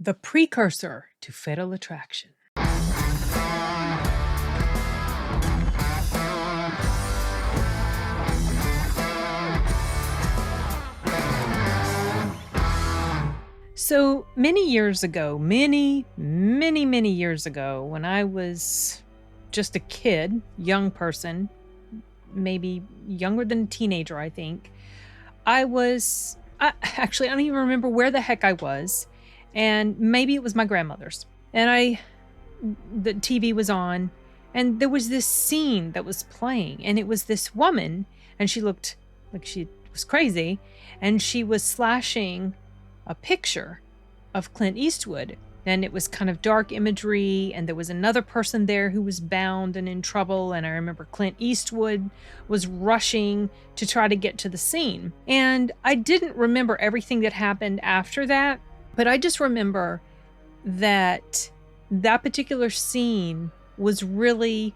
The precursor to Fatal Attraction. So many years ago, many years ago, when I was just a kid, young person, maybe younger than a teenager, I think, actually, I don't even remember where the heck I was. And maybe it was my grandmother's. And the TV was on, and there was this scene that was playing, and it was this woman, and she looked like she was crazy, and she was slashing a picture of Clint Eastwood. And it was kind of dark imagery, and there was another person there who was bound and in trouble. And I remember Clint Eastwood was rushing to try to get to the scene. And I didn't remember everything that happened after that, but I just remember that particular scene was really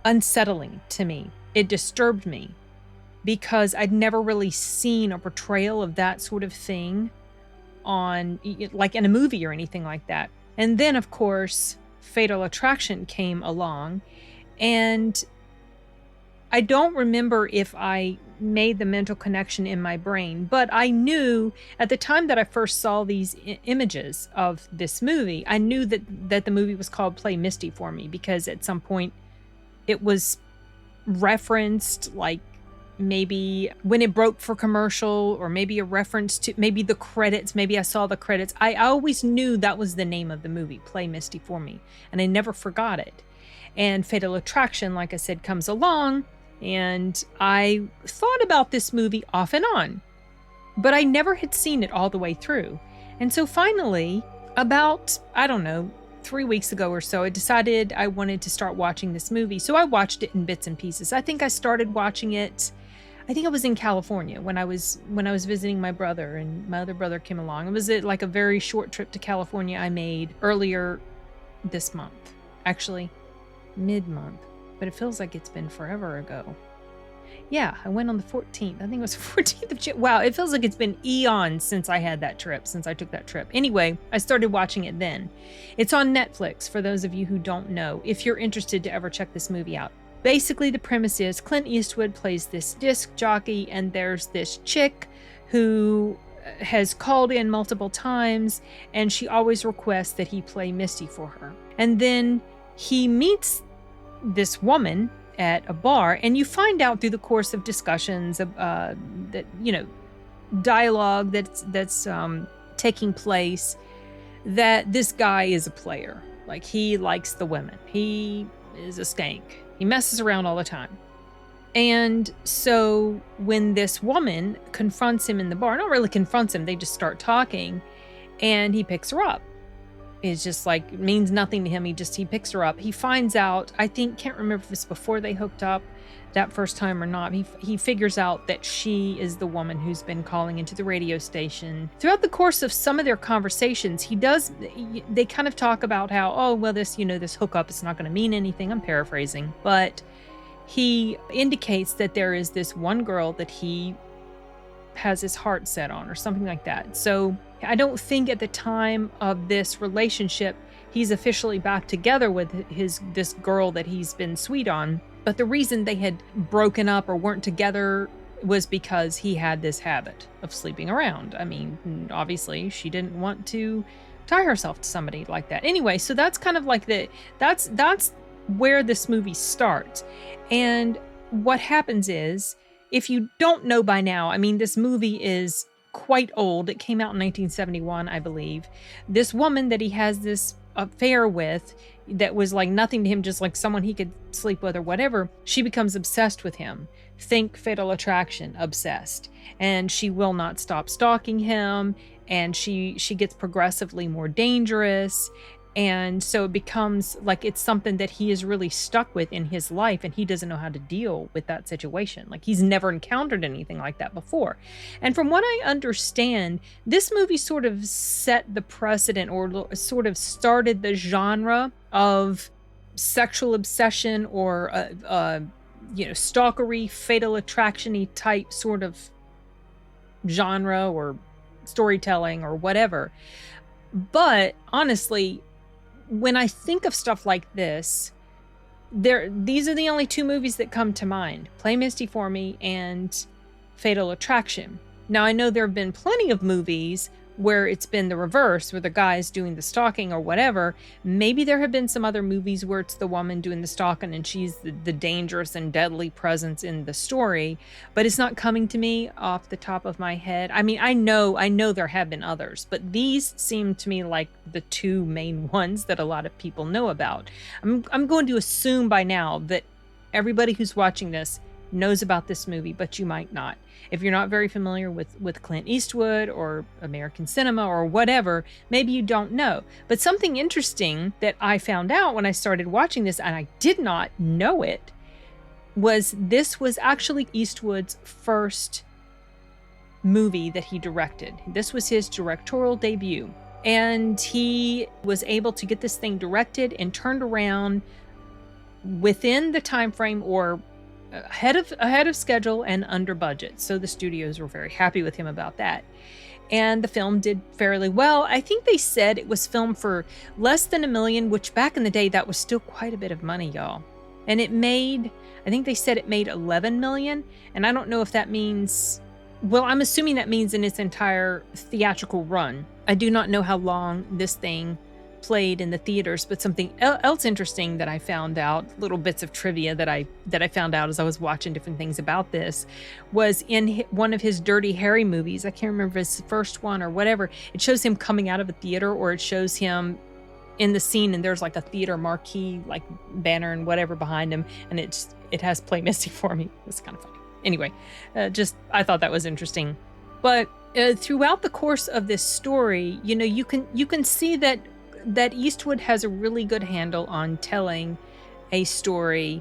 unsettling to me. It disturbed me because I'd never really seen a portrayal of that sort of thing on, like, in a movie or anything like that. And then, of course, Fatal Attraction came along, and I don't remember if I made the mental connection in my brain, but I knew at the time that I first saw these images of this movie, I knew that the movie was called Play Misty for Me, because at some point it was referenced, like maybe when it broke for commercial, or maybe a reference to maybe the credits. Maybe I saw the credits. I always knew that was the name of the movie, Play Misty for Me, and I never forgot it. And Fatal Attraction, like I said, comes along, and I thought about this movie off and on, but I never had seen it all the way through. And so finally, about, I don't know, 3 weeks ago or so, I decided I wanted to start watching this movie. So I watched it in bits and pieces. I think I started watching it, I think I was in California when I was visiting my brother, and my other brother came along. It was like a very short trip to California I made earlier this month, actually mid-month, but it feels like it's been forever ago. Yeah, I went on the 14th. I think it was 14th of January. Wow, it feels like it's been eons since I took that trip. Anyway, I started watching it then. It's on Netflix, for those of you who don't know, if you're interested to ever check this movie out. Basically, the premise is Clint Eastwood plays this disc jockey, and there's this chick who has called in multiple times, and she always requests that he play Misty for her. And then he meets this woman at a bar, and you find out through the course of discussions that, dialogue that's taking place, that this guy is a player. Like, he likes the women. He is a skank. He messes around all the time. And so when this woman confronts him in the bar, not really confronts him, they just start talking, and he picks her up. It's just like, it means nothing to him. He picks her up. He finds out, I think, can't remember if it's before they hooked up that first time or not. He figures out that she is the woman who's been calling into the radio station. Throughout the course of some of their conversations, they kind of talk about how, oh, well, this hookup is not going to mean anything. I'm paraphrasing, but he indicates that there is this one girl that he has his heart set on, or something like that. So I don't think at the time of this relationship he's officially back together with this girl that he's been sweet on. But the reason they had broken up or weren't together was because he had this habit of sleeping around. I mean, obviously she didn't want to tie herself to somebody like that. Anyway, so that's kind of like that's where this movie starts. And what happens is, if you don't know by now, I mean, this movie is quite old. It came out in 1971, I believe. This woman that he has this affair with, that was like nothing to him, just like someone he could sleep with or whatever, she becomes obsessed with him. Think Fatal Attraction, obsessed. And she will not stop stalking him, and she gets progressively more dangerous. And so it becomes like it's something that he is really stuck with in his life, and he doesn't know how to deal with that situation. Like, he's never encountered anything like that before. And from what I understand, this movie sort of set the precedent, or sort of started the genre of sexual obsession, or stalkery, fatal attraction-y type sort of genre or storytelling or whatever. But honestly, when I think of stuff like this, these are the only two movies that come to mind: Play Misty for Me and Fatal Attraction. Now, I know there have been plenty of movies where it's been the reverse, where the guy's doing the stalking or whatever. Maybe there have been some other movies where it's the woman doing the stalking and she's the dangerous and deadly presence in the story, but it's not coming to me off the top of my head. I mean, I know there have been others, but these seem to me like the two main ones that a lot of people know about. I'm going to assume by now that everybody who's watching this knows about this movie, but you might not. If you're not very familiar with Clint Eastwood or American cinema or whatever, maybe you don't know. But something interesting that I found out when I started watching this, and I did not know it, was this was actually Eastwood's first movie that he directed. This was his directorial debut. And he was able to get this thing directed and turned around within the time frame, or ahead of schedule and under budget. So the studios were very happy with him about that. And the film did fairly well. I think they said it was filmed for less than $1 million, which back in the day, that was still quite a bit of money, y'all. And it made, I think they said it made $11 million. And I don't know if that means, well, I'm assuming that means in its entire theatrical run. I do not know how long this thing played in the theaters, but something else interesting that I found out, little bits of trivia that I found out as I was watching different things about this, was in one of his Dirty Harry movies. I can't remember if it's the first one or whatever. It shows him coming out of a theater, or it shows him in the scene and there's like a theater marquee, like banner and whatever behind him, and it has Play Misty for Me. It's kind of funny. Anyway, I thought that was interesting. But throughout the course of this story, you can see that Eastwood has a really good handle on telling a story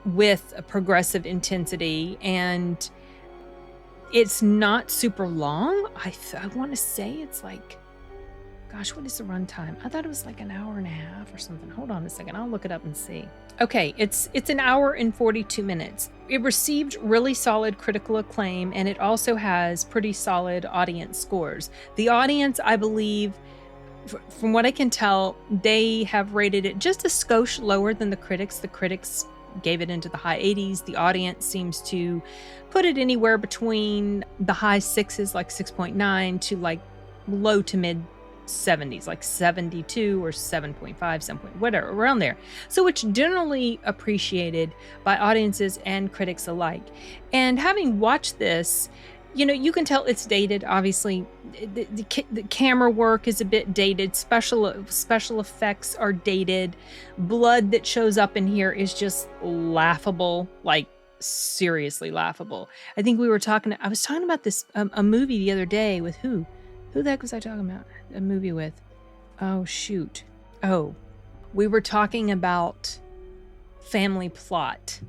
with a progressive intensity, and it's not super long. I want to say it's like, gosh, what is the runtime? I thought it was like an hour and a half or something. Hold on a second. I'll look it up and see. Okay, it's an hour and 42 minutes. It received really solid critical acclaim, and it also has pretty solid audience scores. The audience, I believe, from what I can tell, they have rated it just a skosh lower than the critics. The critics gave it into the high 80s. The audience seems to put it anywhere between the high 6s, like 6.9, to like low to mid 70s, like 72 or 7.5, some point, whatever, around there. So it's generally appreciated by audiences and critics alike. And having watched this, you can tell it's dated. Obviously, the camera work is a bit dated. Special effects are dated. Blood that shows up in here is just laughable, like seriously laughable. I think I was talking about this, a movie the other day with who? Who the heck was I talking about? A movie with? Oh, shoot. Oh, we were talking about Family Plot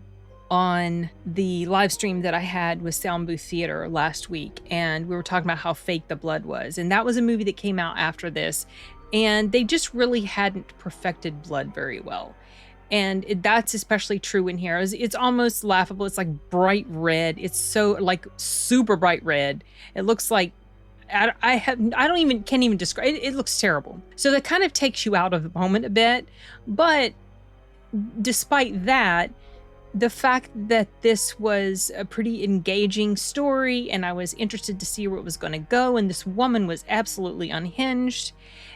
on the live stream that I had with Sound Booth Theater last week, and we were talking about how fake the blood was. And that was a movie that came out after this, and they just really hadn't perfected blood very well. And that's especially true in here. It's almost laughable. It's like bright red. It's so like super bright red. It looks like can't even describe it. It looks terrible. So that kind of takes you out of the moment a bit. But despite that, the fact that this was a pretty engaging story, and I was interested to see where it was going to go, and this woman was absolutely unhinged,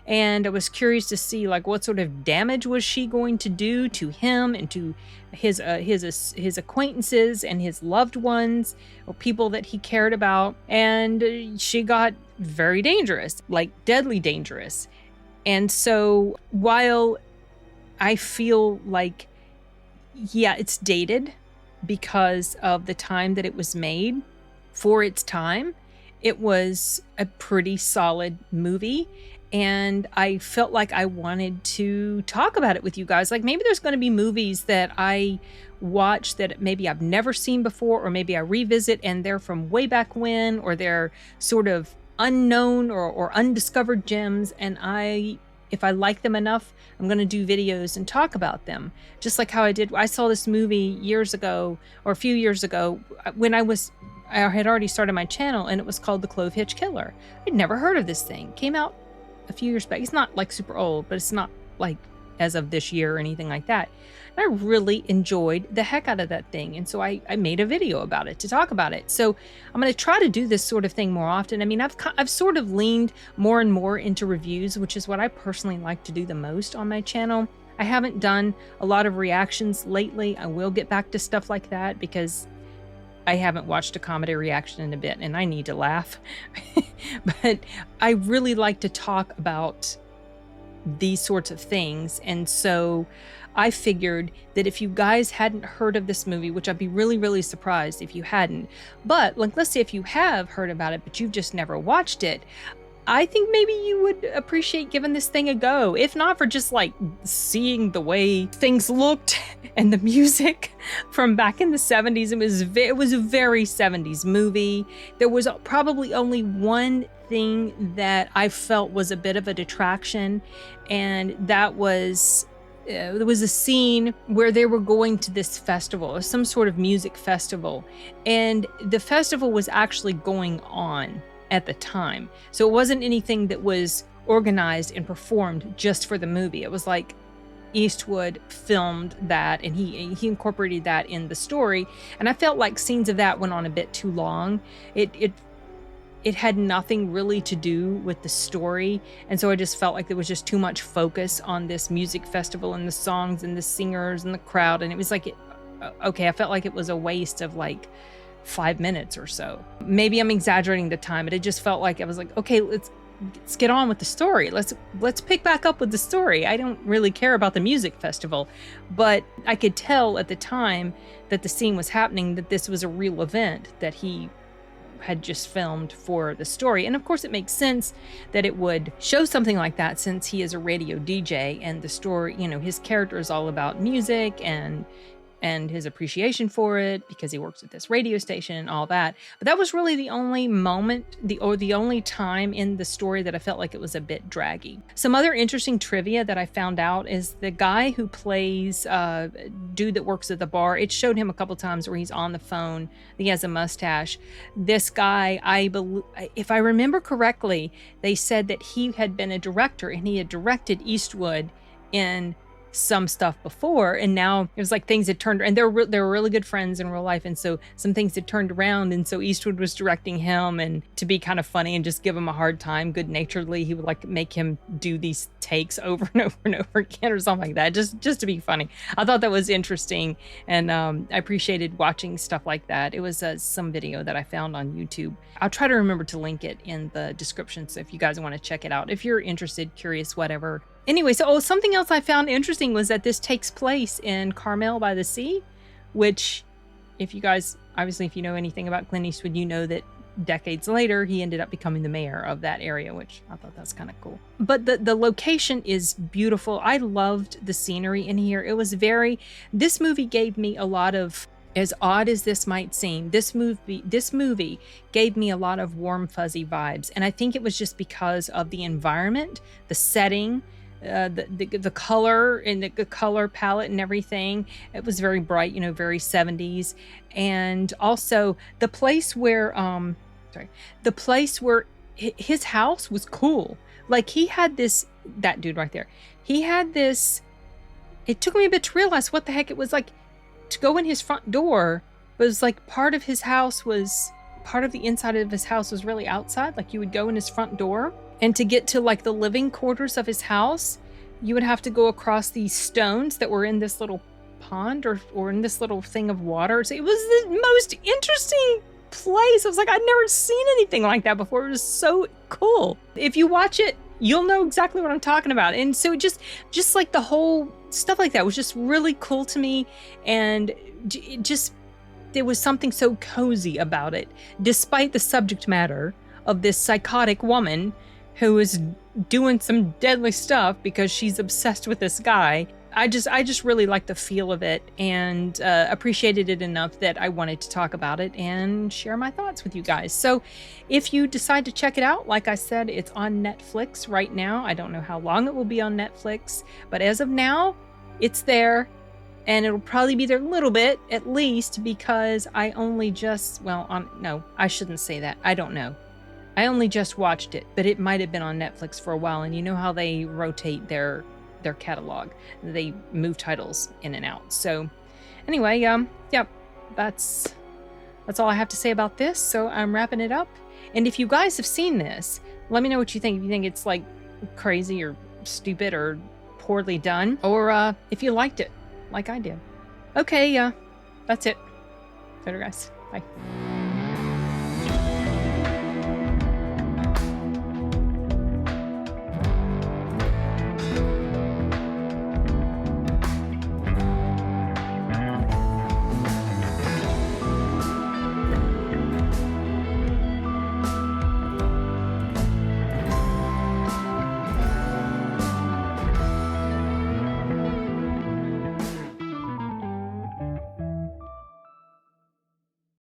and I was curious to see like what sort of damage was she going to do to him and to his acquaintances and his loved ones, or people that he cared about. And she got very dangerous, like deadly dangerous. And so while I feel like, yeah, it's dated because of the time that it was made, for its time, it was a pretty solid movie. And I felt like I wanted to talk about it with you guys. Like maybe there's going to be movies that I watch that maybe I've never seen before, or maybe I revisit and they're from way back when, or they're sort of unknown or undiscovered gems. And if I like them enough, I'm going to do videos and talk about them. Just like how I saw this movie years ago, or a few years ago, when I had already started my channel, and it was called The Clovehitch Killer. I'd never heard of this thing. Came out a few years back. It's not like super old, but it's not like as of this year or anything like that. And I really enjoyed the heck out of that thing. And so I made a video about it to talk about it. So I'm going to try to do this sort of thing more often. I mean, I've sort of leaned more and more into reviews, which is what I personally like to do the most on my channel. I haven't done a lot of reactions lately. I will get back to stuff like that because I haven't watched a comedy reaction in a bit and I need to laugh. But I really like to talk about these sorts of things. And so I figured that if you guys hadn't heard of this movie, which I'd be really, really surprised if you hadn't, but like, let's say if you have heard about it, but you've just never watched it, I think maybe you would appreciate giving this thing a go. If not for just like seeing the way things looked and the music from back in the 70s. It was a very 70s movie. There was probably only one thing that I felt was a bit of a detraction, and that was there was a scene where they were going to this festival, or some sort of music festival, and the festival was actually going on at the time. So it wasn't anything that was organized and performed just for the movie. It was like Eastwood filmed that and he incorporated that in the story. And I felt like scenes of that went on a bit too long. It had nothing really to do with the story. And so I just felt like there was just too much focus on this music festival and the songs and the singers and the crowd. And it was like, okay, I felt like it was a waste of like 5 minutes or so. Maybe I'm exaggerating the time, but it just felt like I was like, okay, let's get on with the story. Let's pick back up with the story. I don't really care about the music festival, but I could tell at the time that the scene was happening that this was a real event that he had just filmed for the story. And of course it makes sense that it would show something like that since he is a radio DJ and the story, you know, his character is all about music and his appreciation for it because he works at this radio station and all that. But that was really the only moment, the only time in the story that I felt like it was a bit draggy. Some other interesting trivia that I found out is the guy who plays dude that works at the bar, it showed him a couple times where he's on the phone. He has a mustache. This guy, if I remember correctly, they said that he had been a director and he had directed Eastwood in some stuff before, and now it was like things had turned, and they were really good friends in real life, and so some things had turned around, and so Eastwood was directing him, and to be kind of funny and just give him a hard time good naturedly, he would like make him do these takes over and over and over again or something like that, just to be funny. I thought that was interesting, and I appreciated watching stuff like that. It was some video that I found on YouTube. I'll try to remember to link it in the description, so if you guys want to check it out, if you're interested, curious, whatever. Anyway, so something else I found interesting was that this takes place in Carmel by the Sea, which, if you guys, obviously, if you know anything about Clint Eastwood, you know that decades later, he ended up becoming the mayor of that area, which I thought that's kind of cool. But the location is beautiful. I loved the scenery in here. It was this movie gave me a lot of, as odd as this might seem, this movie gave me a lot of warm, fuzzy vibes. And I think it was just because of the environment, the setting, the color and the color palette and everything. It was very bright, you know, very 70s. And also the place where his house was cool. Like he had that dude right there. He had this, it took me a bit to realize what the heck it was like to go in his front door. It was like part of the inside of his house was really outside. Like you would go in his front door, and to get to like the living quarters of his house, you would have to go across these stones that were in this little pond or in this little thing of water. So it was the most interesting place. I was like, I'd never seen anything like that before. It was so cool. If you watch it, you'll know exactly what I'm talking about. And so just like the whole stuff like that was just really cool to me. And there was something so cozy about it, despite the subject matter of this psychotic woman who is doing some deadly stuff because she's obsessed with this guy. I just really liked the feel of it and appreciated it enough that I wanted to talk about it and share my thoughts with you guys. So if you decide to check it out, like I said, it's on Netflix right now. I don't know how long it will be on Netflix, but as of now, it's there. And it'll probably be there a little bit, at least, because I only just, no, I shouldn't say that. I don't know. I only just watched it, but it might have been on Netflix for a while, and you know how they rotate their catalog. They move titles in and out. So anyway, yeah, that's all I have to say about this. So I'm wrapping it up. And if you guys have seen this, let me know what you think. If you think it's like crazy or stupid or poorly done, or if you liked it like I did. Okay, that's it. Later, guys. Bye.